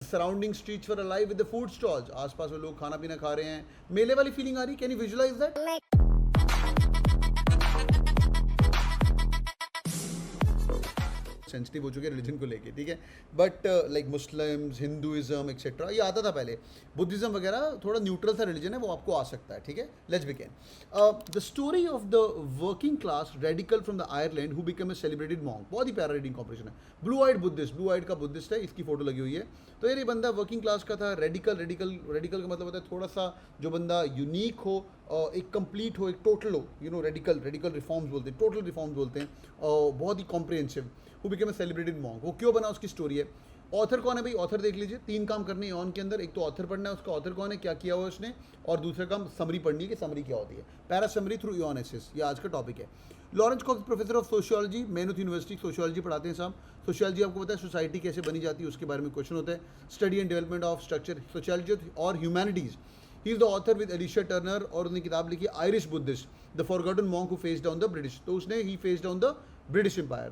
Surrounding streets were alive with the food stalls, आसपास में लोग खाना पीना खा रहे हैं, मेले वाली फीलिंग आ रही है। Can you visualize that? Sensitive हो चुके हैं रिलीजन को लेके, ठीक है, but like Muslims, Hinduism etcetera ये आता था पहले, बुद्धिज्म वगैरह थोड़ा न्यूट्रल सा रिलीजन है, वो आपको आ सकता है, ठीक है। Let's begin the story of the working class radical from the Ireland who become a celebrated monk. बहुत ही प्यारा रीडिंग कॉम्पिटिशन है। Blue eyed Buddhist, blue eyed का बुद्धिस्ट है, इसकी फोटो लगी हुई है। तो यार ये बंदा वर्किंग क्लास का था। रेडिकल रेडिकल रेडिकल का मतलब होता है थोड़ा सा जो बंदा यूनिक हो, एक कंप्लीट हो, एक टोटल हो, you know. Radical radical reforms बोलते हैं, टोटल रिफॉर्म्स बोलते हैं, बहुत ही comprehensive. Who become a celebrated monk, वो क्यों बना उसकी स्टोरी है। ऑथर कौन है भाई? ऑथर देख लीजिए, 3 काम करने हैं ऑन के अंदर। एक तो ऑथर पढ़ना है, उसका ऑथर कौन है, क्या किया हुआ है उसने, और दूसरा काम समरी पढ़नी है कि समरी क्या होती है। पैरा समरी थ्रू योन एसेस, ये आज का टॉपिक है। Lawrence Cox professor of sociology, Maynooth university, sociology पढ़ाते हैं साहब। सोशियोलॉजी आपको पता है सोसाइटी कैसे बनी जाती है, उसके बारे में क्वेश्चन होता है। Study and development of structure, sociology और humanities. He is the author with Alicia Turner, और उन्होंने किताब लिखी Irish Buddhist, the forgotten monk who face down the British. तो उसने ही face down the British empire,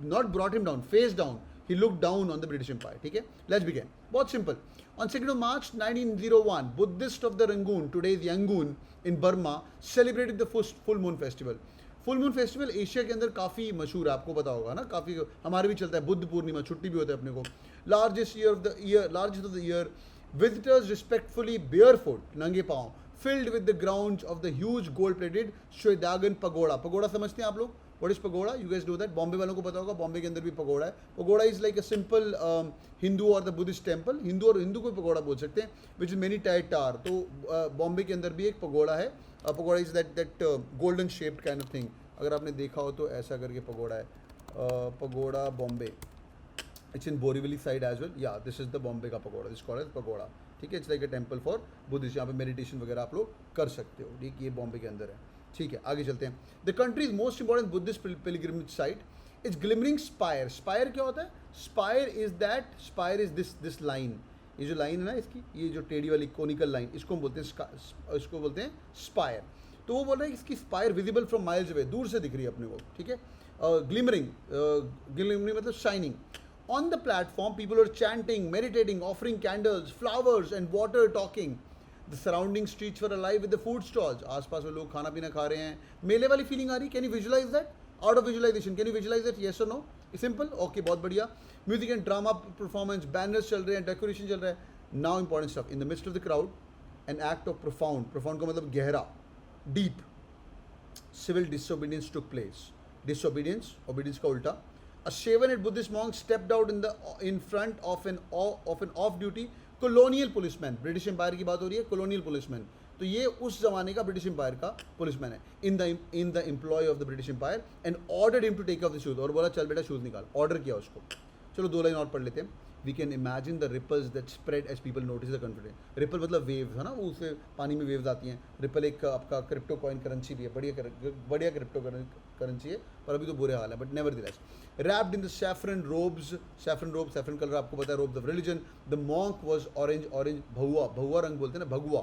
not brought him down, face down, he looked down on the British Empire, ठीक है। Let's begin. बहुत simple. On 2nd of March 1901, Buddhists of the Rangoon, today's Yangon in Burma, celebrated the full moon festival. Full moon festival Asia के अंदर काफ़ी मशहूर है, आपको पता होगा ना, काफ़ी हमारे भी चलता है। बुद्ध पूर्णिमा छुट्टी भी होता है अपने को। Largest of the year, visitors respectfully barefoot, नंगे पाँव, filled with the ground of the huge gold plated Shwedagon pagoda. Pagoda समझते हैं आप लोग? What is pagoda? You guys do that? Bombay वालों को पता होगा, बॉम्बे के अंदर भी पगोड़ा है। Pagoda is like a simple Hindu और द बुद्धिस्ट टेम्पल, हिंदू और हिंदू को पगोड़ा बोल सकते हैं, विच इज मेनी टाइड टार। तो बॉम्बे के अंदर भी एक पगोड़ा है। Pagoda is that golden shaped kind of thing. अगर आपने देखा हो तो ऐसा करके पगोड़ा है, pagoda Bombay, it's in Borivali side as well. या दिस इज द बॉम्बे का pagoda, this called as pagoda, ठीक है। It's like a temple for Buddhist, यहाँ पे मेडिटेशन वगैरह आप लोग कर सकते हो, ठीक है। ये बॉम्बे के अंदर है, ठीक है। आगे चलते हैं। The countries most important Buddhist pilgrimage site is glimmering spire. Spire क्या होता है? स्पायर इज दिस लाइन, ये जो लाइन है ना इसकी, ये जो टेढ़ी वाली कोनिकल लाइन, इसको हम बोलते हैं स्पायर। तो वो बोल रहे हैं इसकी spire visible from miles away, दूर से दिख रही है अपने को, ठीक है। ग्लिमरिंग, ग्लिमरिंग मतलब shining. On the platform, people are chanting, meditating, offering candles, flowers and water, talking. The surrounding streets were alive with the food stalls. आसपास में लोग खाना पीना खा रहे हैं, मेले वाली फीलिंग आ रही है। Can you visualize that? Out of visualization, can you visualize that? Yes or no? Simple? Okay, बहुत बढ़िया। Music and drama performance, banners चल रहे हैं, decoration चल रहा है। Now important stuff. In the midst of the crowd, an act of profound का मतलब गहरा, deep, civil disobedience took place. Disobedience, obedience का उल्टा। A shaven-headed Buddhist monk stepped out in front of an off-duty colonial policeman. British empire की बात हो रही है, colonial policeman. तो ये उस जमाने का ब्रिटिश एम्पायर का पुलिसमैन है, in the employ of the British Empire, and ordered him to take off the shoes. और बोला चल बेटा शूज निकाल, ऑर्डर किया उसको। चलो 2 लाइन और पढ़ लेते हैं। We can imagine the ripples that spread as people notice the confidence. Ripple मतलब वेव है ना, वो उससे पानी में वेव्स आती हैं। रिपल एक आपका क्रिप्टो कॉइन करेंसी भी है, बढ़िया क्रिप्टो करेंसी है, पर अभी तो बुरे हाल है, but never the less. Wrapped in the saffron robes, saffron colour आपको पता है, robes of religion. The monk was orange, भगवा रंग बोलते हैं ना, भगवा।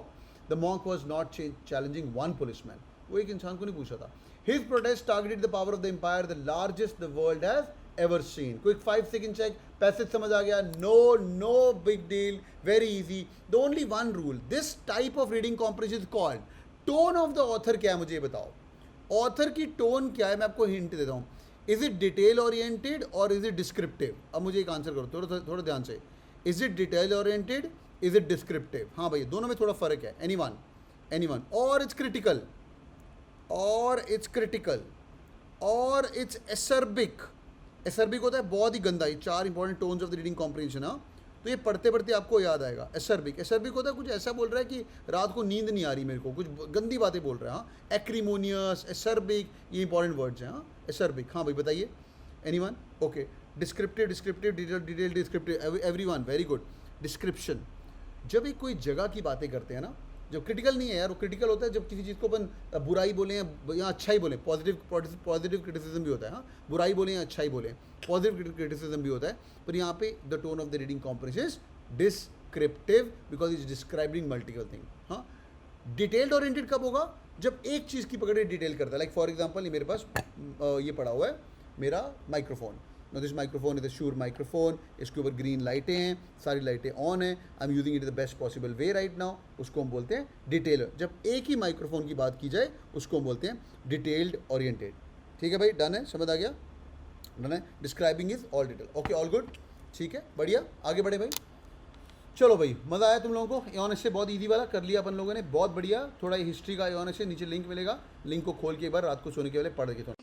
The monk was not challenging one policeman. वो एक इंसान को नहीं पूछा था। His protest targeted the power of the empire, the largest the world has ever seen. Quick 5-second check, passage समझ आ गया? No big deal, very easy. The only one rule, this type of reading comprehension is called tone of the author। क्या है मुझे ये बताओ, author की tone क्या है? मैं आपको हिंट देता हूँ। इज इट डिटेल ओरिएंटेड और इज इट डिस्क्रिप्टिव? अब मुझे एक आंसर करो थोड़ा ध्यान से। Is it detail oriented, is it descriptive? हाँ भाई, दोनों में थोड़ा फर्क है। एनीवन और इट्स क्रिटिकल, और इट्स एसर्बिक। एसर्बिक होता है बहुत ही गंदा। ये 4 important tones of the reading comprehension. हाँ, तो ये पढ़ते पढ़ते आपको याद आएगा। एसर्बिक होता है कुछ ऐसा बोल रहा है कि रात को नींद नहीं आ रही मेरे को, कुछ गंदी बातें बोल रहा है। हाँ, एक्रीमोनियस, एसर्बिक, ये इंपॉर्टेंट वर्ड्स हैं। हाँ, एसर्बिक। हाँ भाई बताइए, anyone? Okay. Descriptive, detail, descriptive, everyone, very good. Description, जब एक कोई जगह की बातें करते हैं ना, जो क्रिटिकल नहीं है यार, वो क्रिटिकल होता है जब किसी चीज़ को अपन बुराई बोलें या अच्छाई बोलें। पॉजिटिव क्रिटिसिज्म भी होता है। हाँ, बुराई बोलें या अच्छाई बोलें, पॉजिटिव क्रिटिसिज्म भी होता है। पर यहाँ पे the tone of the reading comprehension is descriptive, because is describing multiple thing. हाँ, डिटेल्ड ओरिएंटेड कब होगा? जब एक चीज़ की पकड़ डिटेल करता है। लाइक फॉर एग्जाम्पल, ये मेरे पास ये पड़ा हुआ है मेरा microphone. Now this microphone is a Shure microphone, इसके ऊपर ग्रीन लाइटें हैं, सारी लाइटें ऑन हैं, I am using it the best possible way right now, उसको हम बोलते हैं डिटेलर। जब एक ही माइक्रोफोन की बात की जाए उसको हम बोलते हैं डिटेल्ड ओरिएंटेड। ठीक है भाई, डन है, समझ आ गया, डन है। Describing is all detail, okay all good, ठीक है, बढ़िया, आगे बढ़े भाई। चलो भाई, मज़ा आया तुम लोगों को? एऑन से बहुत ईजी वाला कर लिया अपन लोगों ने, बहुत बढ़िया। थोड़ा हिस्ट्री का एऑन से नीचे लिंक मिलेगा, लिंक को खोल के एक बार रात को सोने के पहले पढ़ के थोड़ा